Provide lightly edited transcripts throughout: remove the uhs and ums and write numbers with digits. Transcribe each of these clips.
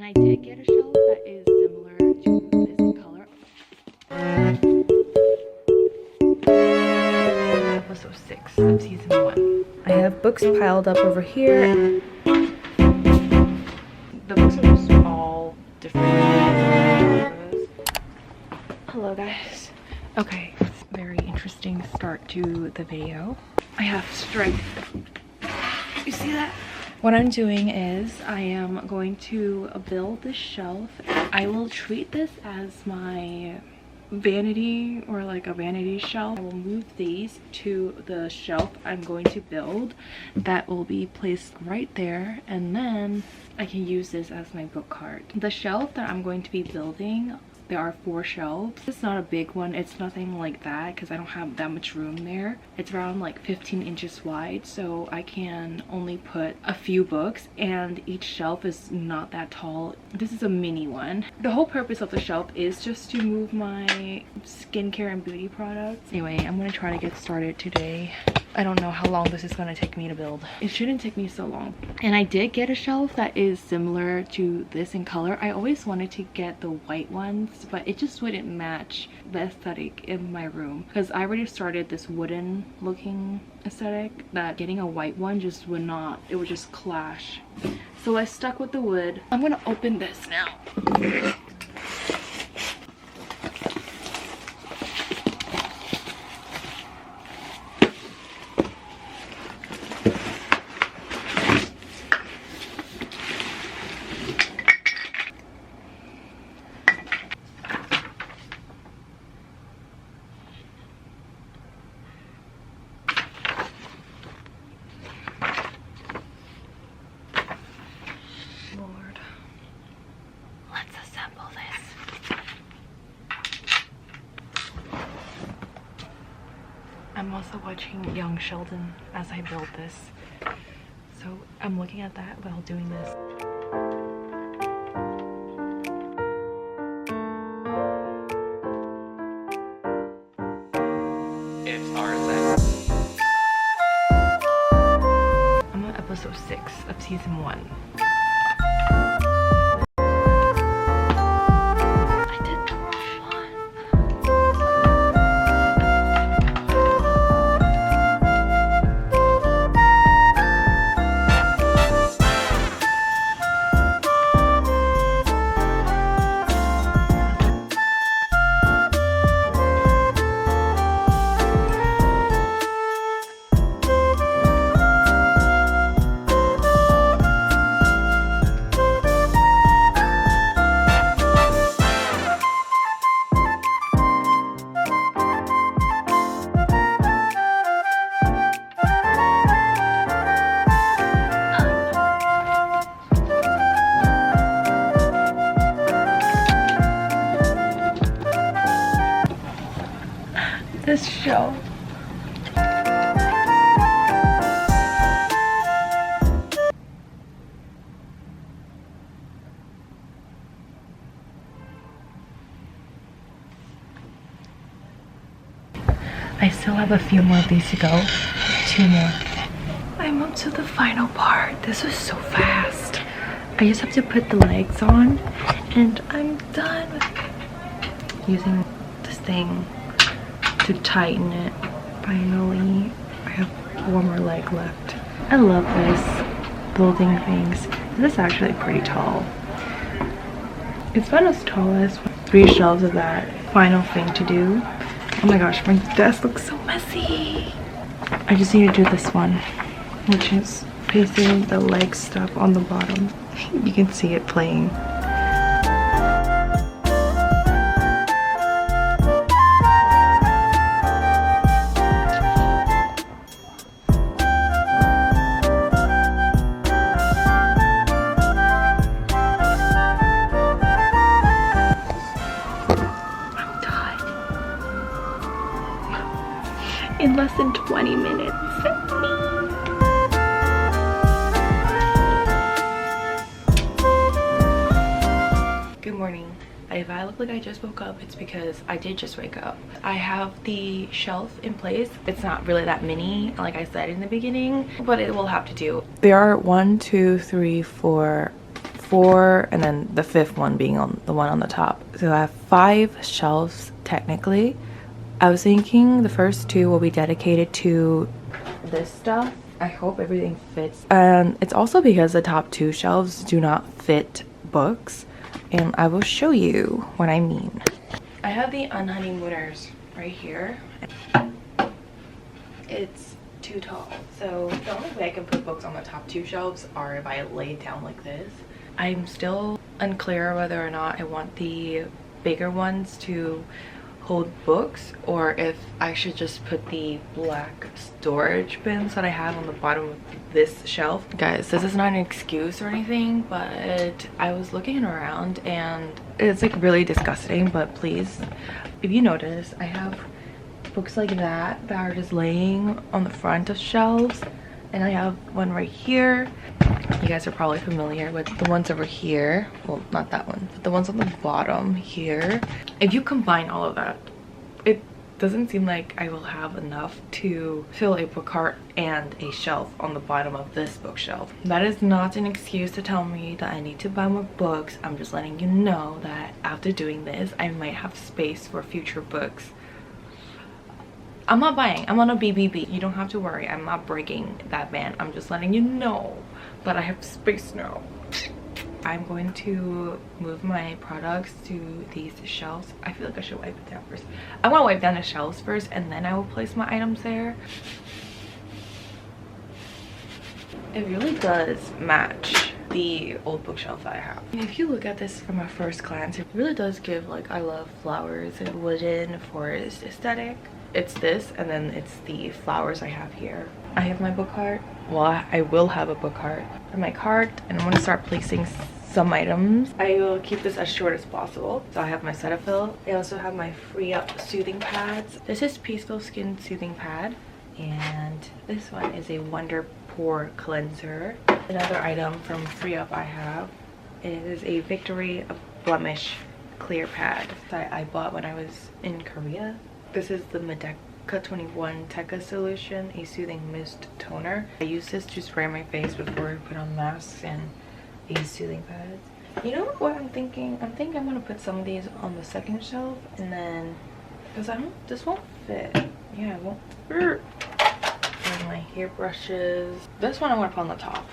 And I did get a shelf that is similar to this in color. Episode 6 of season 1. I have books piled up over here. The books are just all different genres. Hello guys. Okay, very interesting start to the video. I have strength. You see that? What I'm doing is I am going to build this shelf. I will treat this as my vanity, or like a vanity shelf. I will move these to the shelf I'm going to build. That will be placed right there, and then I can use this as my book cart. The shelf that I'm going to be building, there are 4 shelves. It's not a big one. It's nothing like that because I don't have that much room there. It's around like 15 inches wide, so I can only put a few books, and each shelf is not that tall. This is a mini one. The whole purpose of the shelf is just to move my skincare and beauty products. Anyway, I'm gonna try to get started today. I don't know how long this is gonna take me to build. It shouldn't take me so long. And I did get a shelf that is similar to this in color. I always wanted to get the white ones, but it just wouldn't match the aesthetic in my room because I already started this wooden looking aesthetic that getting a white one just would not, it would just clash. So I stuck with the wood. I'm gonna open this now. Lord, let's assemble this. I'm also watching Young Sheldon as I build this, so I'm looking at that while doing this. I'm on episode 6 of season 1. This show. I still have a few more of these to go. 2 more. I'm up to the final part. This was so fast. I just have to put the legs on and I'm done with using this thing to tighten it. Finally, I have 1 more leg left. I love this building things. This is actually pretty tall. It's not as tall as 3 shelves of that final thing to do. Oh my gosh, my desk looks so messy. I just need to do this one, which is pasting the leg stuff on the bottom. You can see it playing. In less than 20 minutes. Good morning. If I look like I just woke up, it's because I did just wake up. I have the shelf in place. It's not really that many, like I said in the beginning, but it will have to do. There are 1, 2, 3, 4, 4, and then the 5th one being on the one on the top. So I have 5 shelves technically. I was thinking the first 2 will be dedicated to this stuff. I hope everything fits. And it's also because the top 2 shelves do not fit books, and I will show you what I mean. I have the Unhoneymooners right here. It's too tall, so the only way I can put books on the top 2 shelves are if I lay it down like this. I'm still unclear whether or not I want the bigger ones to hold books, or if I should just put the black storage bins that I have on the bottom of this shelf. Guys, this is not an excuse or anything, but I was looking around and it's like really disgusting. But please, if you notice, I have books like that are just laying on the front of shelves, and I have one right here. You guys are probably familiar with the ones over here. Well, not that one, but the ones on the bottom here. If you combine all of that, it doesn't seem like I will have enough to fill a book cart and a shelf on the bottom of this bookshelf. That is not an excuse to tell me that I need to buy more books. I'm just letting you know that after doing this, I might have space for future books. I'm not buying. I'm on a BBB. You don't have to worry. I'm not breaking that ban. I'm just letting you know that I have space now. I'm going to move my products to these shelves. I feel like I should wipe it down first. I want to wipe down the shelves first, and then I will place my items there. It really does match the old bookshelf that I have. And if you look at this from a first glance, it really does give like I love flowers and wooden forest aesthetic. It's this, and then it's the flowers I have here. I have my book cart. Well, I will have a book cart for my cart, and I'm going to start placing some items. I will keep this as short as possible. So I have my Cetaphil. I also have my Free Up soothing pads. This is Peaceful Skin Soothing Pad, and this one is a Wonder Pore Cleanser. Another item from Free Up I have is a Victory Blemish Clear Pad that I bought when I was in Korea. This is the Medeka 21 Tekka Solution, a soothing mist toner. I use this to spray my face before I put on masks and these soothing pads. You know what I'm thinking? I'm thinking I'm gonna put some of these on the second shelf, and then because this won't fit. Yeah, it won't. And my hair brushes. This one I want to put on the top.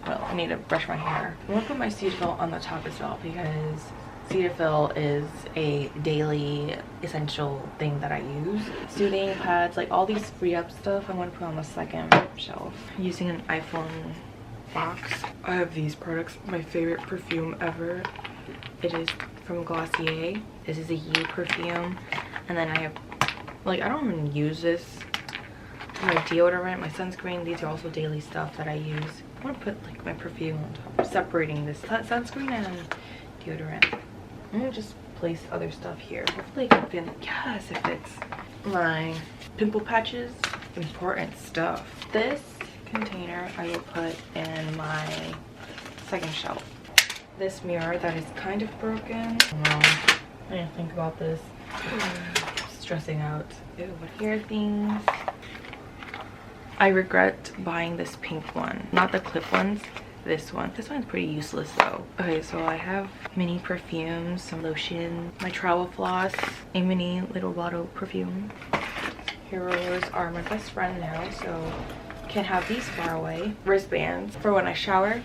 Well, I need to brush my hair. I want to put my Cetaphil on the top as well, because Cetaphil is a daily essential thing that I use. Soothing pads, like all these Free Up stuff, I want to put on the second shelf. Using an iPhone box. I have these products. My favorite perfume ever. It is from Glossier. This is a You perfume. And then I have, like, I don't even use this. My deodorant, my sunscreen. These are also daily stuff that I use. I want to put like my perfume on top, separating this sunscreen and deodorant. I'm gonna just place other stuff here. Hopefully it can fit. Yes, it fits. My pimple patches, important stuff. This container I will put in my second shelf. This mirror that is kind of broken. I didn't think about this. Stressing out. Ew, but here are things. I regret buying this pink one, not the clip ones. This one's pretty useless though. Okay, so I have mini perfumes, some lotion, my travel floss, a mini little bottle perfume. Heroes are my best friend now, so can't have these far away. Wristbands for when I shower.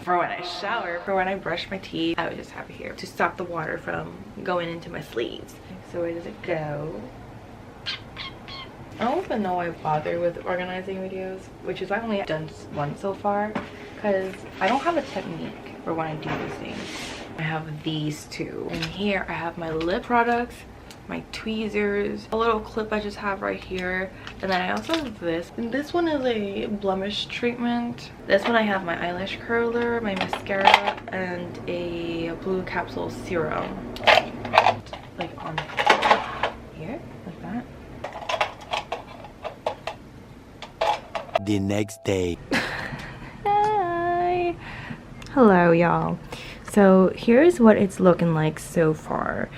For when I brush my teeth. I would just have it here to stop the water from going into my sleeves. So where does it go? I don't even know why I bother with organizing videos, which is I've only done one so far, because I don't have a technique for when I do these things. I have these two. And here I have my lip products, my tweezers, a little clip I just have right here, and then I also have this. And this one is a blemish treatment. This one I have my eyelash curler, my mascara, and a blue capsule serum. Like on here, like that. The next day. Hi. Hello y'all. So here's what it's looking like so far.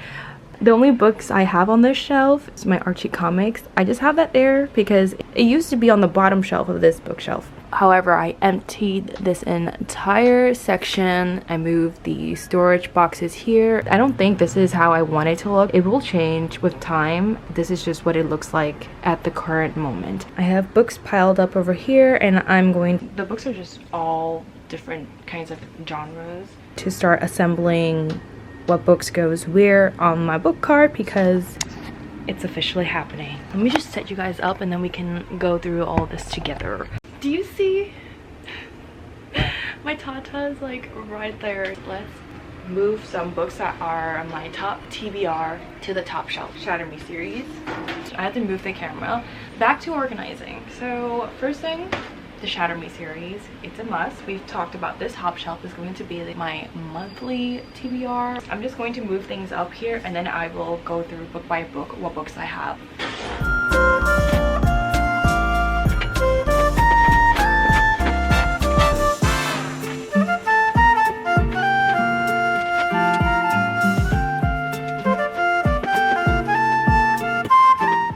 The only books I have on this shelf is my Archie comics. I just have that there because it used to be on the bottom shelf of this bookshelf. However, I emptied this entire section. I moved the storage boxes here. I don't think this is how I want it to look. It will change with time. This is just what it looks like at the current moment. I have books piled up over here, and the books are just all different kinds of genres. To start assembling what books goes where on my book cart because it's officially happening. Let me just set you guys up and then we can go through all this together. Do you see my tatas like right there? Let's move some books that are on my top TBR to the top shelf. Shatter Me series. I had to move the camera. Back to organizing. So first thing, the Shatter Me series. It's a must. We've talked about this top shelf is going to be like my monthly TBR. I'm just going to move things up here and then I will go through book by book what books I have.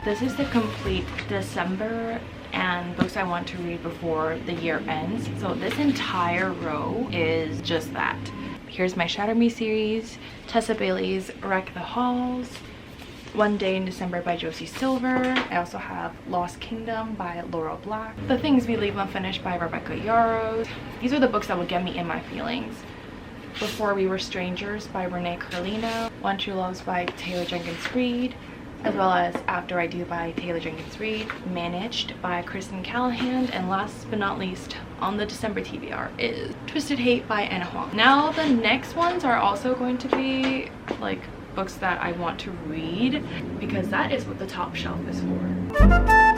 This is the complete December and books I want to read before the year ends. So this entire row is just that. Here's my Shatter Me series, Tessa Bailey's Wreck the Halls, One Day in December by Josie Silver. I also have Lost Kingdom by Laura Black, The Things We Leave Unfinished by Rebecca Yarros. These are the books that will get me in my feelings. Before We Were Strangers by Renee Carlino, One True Loves by Taylor Jenkins Reid, as well as After I Do by Taylor Jenkins Reid, Managed by Kristen Callahan, and last but not least on the December TBR is Twisted Hate by Anna Huang. Now the next ones are also going to be like books that I want to read because that is what the top shelf is for.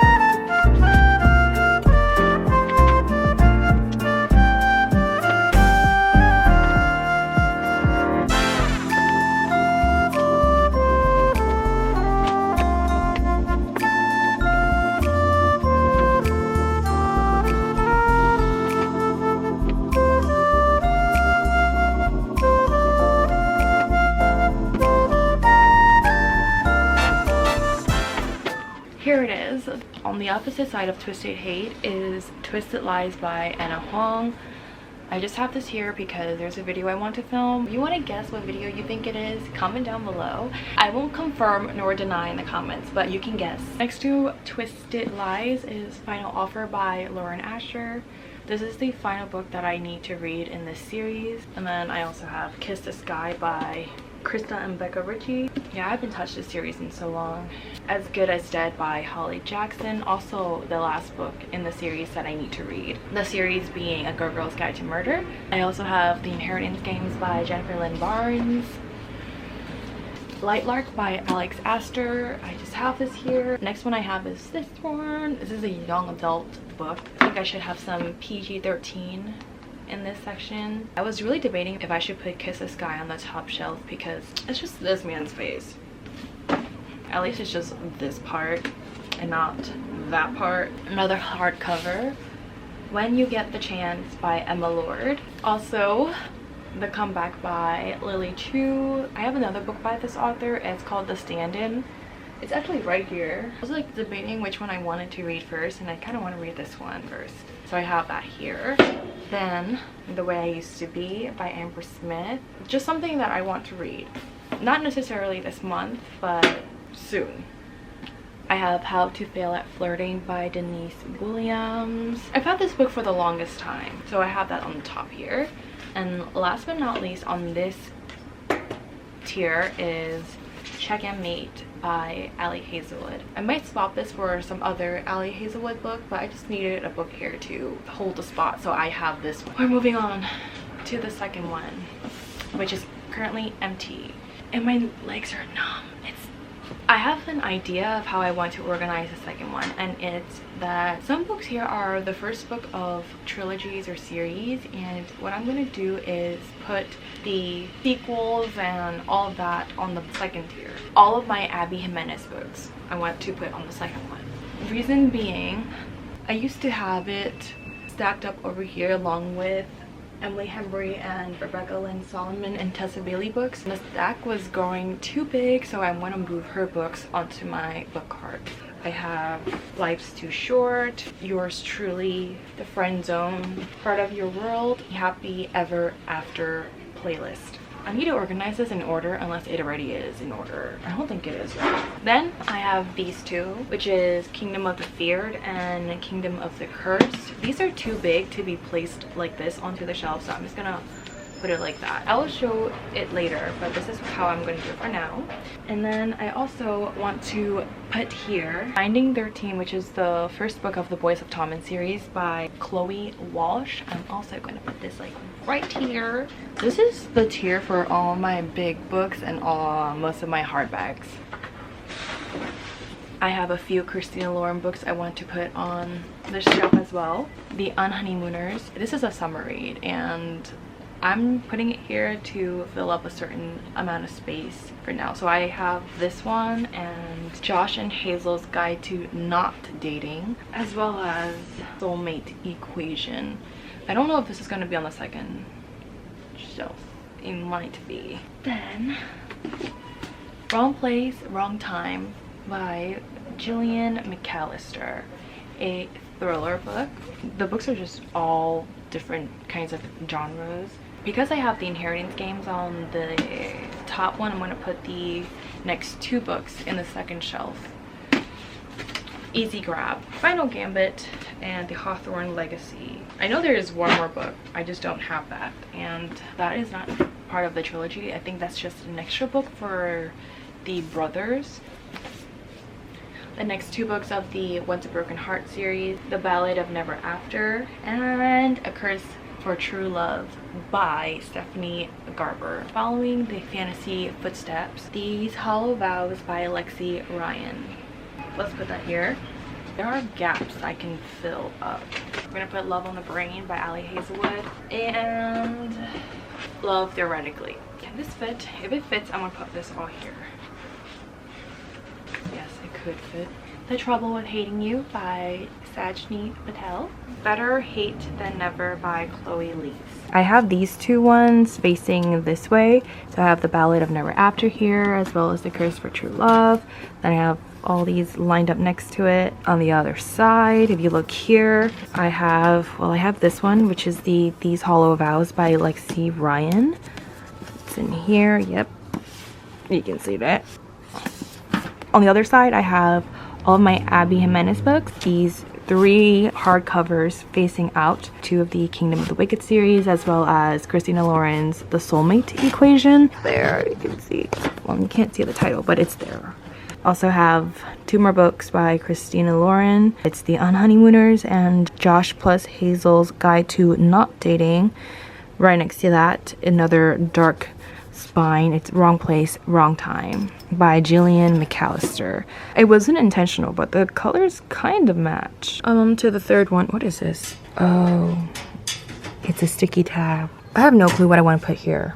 Here it is. On the opposite side of Twisted Hate is Twisted Lies by Anna Huang. I just have this here because there's a video I want to film. If you want to guess what video you think it is, comment down below. I won't confirm nor deny in the comments, but you can guess. Next to Twisted Lies is Final Offer by Lauren Asher. This is the final book that I need to read in this series. And then I also have Kiss the Sky by Krista and Becca Ritchie. Yeah, I haven't touched this series in so long. As Good as Dead by Holly Jackson, also the last book in the series that I need to read. The series being A Good Girl's Guide to Murder. I also have The Inheritance Games by Jennifer Lynn Barnes. Lightlark by Alex Astor. I just have this here. Next one I have is this one. This is a young adult book. I think I should have some PG-13 in this section. I was really debating if I should put Kiss the Sky on the top shelf because it's just this man's face. At least it's just this part and not that part. Another hardcover, When You Get the Chance by Emma Lord. Also, The Comeback by Lily Chu. I have another book by this author. It's called The Stand-In. It's actually right here. I was like debating which one I wanted to read first, and I kind of want to read this one first. So I have that here. Then The Way I Used to Be by Amber Smith. Just something that I want to read. Not necessarily this month, but soon. I have How to Fail at Flirting by Denise Williams. I've had this book for the longest time, so I have that on the top here. And last but not least on this tier is Check and Mate by Ali Hazelwood. I might swap this for some other Ali Hazelwood book, but I just needed a book here to hold the spot, so I have this one. We're moving on to the second one, which is currently empty. And my legs are numb. I have an idea of how I want to organize the second one, and it's that some books here are the first book of trilogies or series, and what I'm going to do is put the sequels and all of that on the second tier. All of my Abby Jimenez books I want to put on the second one. Reason being, I used to have it stacked up over here along with Emily Hembry and Rebecca Lynn Solomon and Tessa Bailey books. The stack was growing too big, so I want to move her books onto my book cart. I have Life's Too Short, Yours Truly, The Friend Zone, Part of Your World, Happy Ever After playlist. I need to organize this in order unless it already is in order. I don't think it is. Then I have these two, which is Kingdom of the Feared and Kingdom of the Cursed. These are too big to be placed like this onto the shelf, so I'm just gonna put it like that. I will show it later, but this is how I'm going to do it for now. And then I also want to put here Finding 13, which is the first book of the Boys of Tommen series by Chloe Walsh. I'm also going to put this like right here. This is the tier for all my big books and most of my hardbacks. I have a few Christina Lauren books I want to put on this shelf as well. The Unhoneymooners. This is a summer read, and I'm putting it here to fill up a certain amount of space for now. So I have this one and Josh and Hazel's Guide to Not Dating, as well as Soulmate Equation. I don't know if this is going to be on the second shelf. It might be. Then Wrong Place, Wrong Time by Gillian McAllister, a thriller book. The books are just all different kinds of genres. Because I have the Inheritance games on the top one, I'm going to put the next two books in the second shelf. Easy grab. Final Gambit and the Hawthorne Legacy. I know there is one more book, I just don't have that, and that is not part of the trilogy. I think that's just an extra book for the brothers. The next two books of the Once a Broken Heart series, The Ballad of Never After and A Curse for True Love by Stephanie Garber. Following the fantasy footsteps, These Hollow Vows by Lexi Ryan. Let's put that here. There are gaps I can fill up. We're gonna put Love on the Brain by Ali Hazelwood and Love Theoretically. Can this fit? If it fits, I'm gonna put this all here. Yes, it could fit. The Trouble with Hating You by Sajni Patel. Better Hate Than Never by Chloe Lees. I have these two ones facing this way. So I have The Ballad of Never After here, as well as The Curse for True Love. Then I have all these lined up next to it. On the other side, if you look here, I have this one, which is the These Hollow Vows by Lexi Ryan. It's in here, yep. You can see that. On the other side, I have all of my Abby Jimenez books. These three hardcovers facing out, two of the Kingdom of the Wicked series, as well as Christina Lauren's The Soulmate Equation. There, you can see, well, you can't see the title, but it's there. Also have two more books by Christina Lauren. It's The Unhoneymooners and Josh plus Hazel's Guide to Not Dating. Right next to that, another dark spine. It's Wrong Place, Wrong Time by Gillian McAllister. It wasn't intentional, but the colors kind of match. To the third one. What is this? Oh, it's a sticky tab. I have no clue what I want to put here.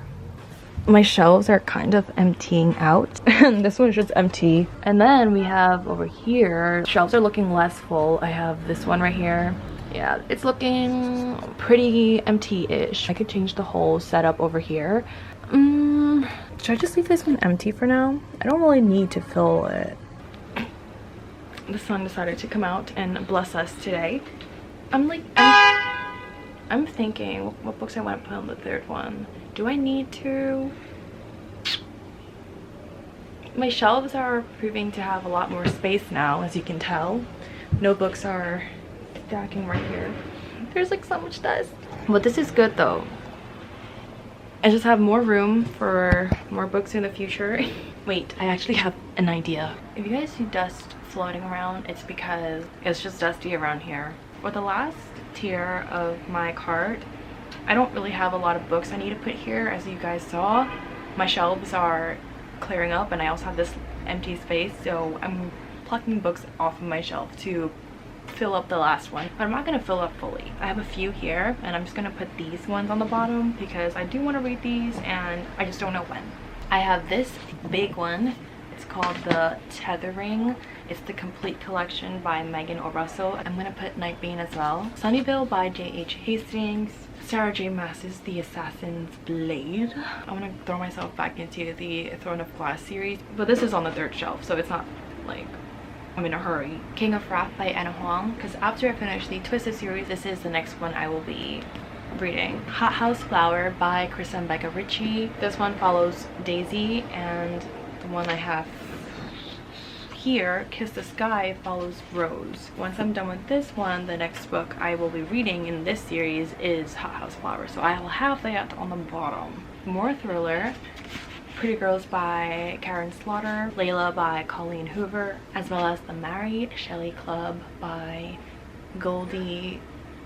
My shelves are kind of emptying out, and this one's just empty. And then we have over here, shelves are looking less full. I have this one right here. Yeah, it's looking pretty empty-ish. I could change the whole setup over here. Should I just leave this one empty for now? I don't really need to fill it. The sun decided to come out and bless us today. I'm thinking what books I want to put on the third one. Do I need to? My shelves are proving to have a lot more space now, as you can tell. No books are stacking right here. There's like so much dust. But this is good though. I just have more room for more books in the future. Wait, I actually have an idea. If you guys see dust floating around, it's because it's just dusty around here. For the last tier of my cart, I don't really have a lot of books I need to put here. As you guys saw, my shelves are clearing up and I also have this empty space, so I'm plucking books off of my shelf to fill up the last one, but I'm not going to fill up fully. I have a few here and I'm just going to put these ones on the bottom because I do want to read these and I just don't know when. I have this big one. It's called The Tethering. It's the complete collection by Megan O'Russell. I'm going to put Nightbane as well. Sunnyvale by J.H. Hastings. Sarah J Maas's The Assassin's Blade. I want to throw myself back into the Throne of Glass series, but this is on the 3rd shelf, so it's not like I'm in a hurry. King of Wrath by Anna Huang, because after I finish the Twisted series, this is the next one I will be reading. Hot House Flower by Chris and Becca Ritchie. This one follows Daisy, and the one I have here, Kiss the Sky, follows Rose. Once I'm done with this one, the next book I will be reading in this series is Hot House Flower, so I'll have that on the bottom. More thriller. Pretty Girls by Karen Slaughter, Layla by Colleen Hoover, as well as The Married Shelley Club by Goldie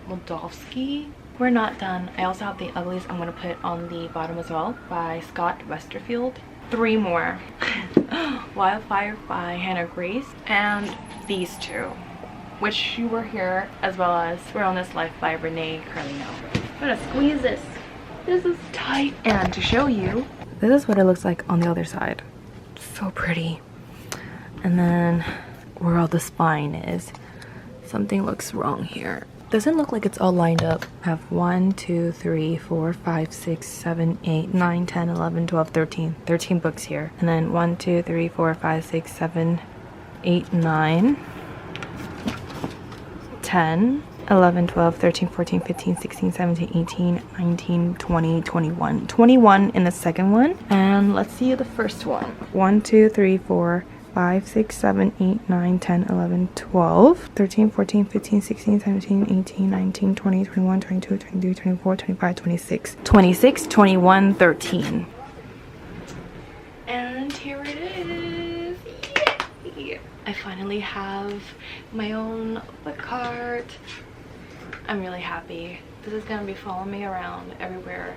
Moldovsky. We're not done. I also have The Uglies I'm going to put on the bottom as well by Scott Westerfield. 3 more. Wildfire by Hannah Grace, and these 2, which you were here, as well as We're on This Life by Renee Carlino. I'm gonna squeeze this. This is tight. And to show you, this is what it looks like on the other side. So pretty. And then where all the spine is, something looks wrong here. Doesn't look like it's all lined up. I have 1, 2, 3, 4, 5, 6, 7, 8, 9, 10, 11, 12, 13 books here. And then 1, 2, 3, 4, 5, 6, 7, 8, 9, 10, 11, 12, 13, 14, 15, 16, 17, 18, 19, 20, 21. 21 in the second one. And let's see the first one. 1, 2, 3, 4, 5, 6, 7, 8, 9, 10, 11, 12, 13, 14, 15, 16, 17, 18, 19, 20, 21, 22, 23, 24, 25, 26, 26, 21, 13. And here it is. Yay! I finally have my own book cart. I'm really happy. This is gonna be following me around everywhere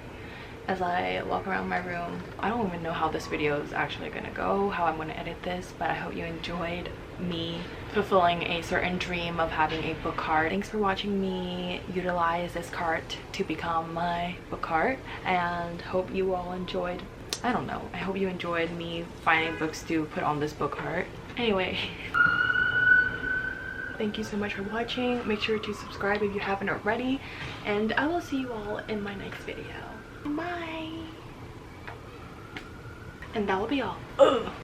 as I walk around my room. I don't even know how this video is actually gonna go, how I'm gonna edit this, but I hope you enjoyed me fulfilling a certain dream of having a book cart. Thanks for watching me utilize this cart to become my book cart, and hope you all enjoyed. I don't know, I hope you enjoyed me finding books to put on this book cart. Anyway, thank you so much for watching. Make sure to subscribe if you haven't already, and I will see you all in my next video. Bye. And that will be all. Ugh.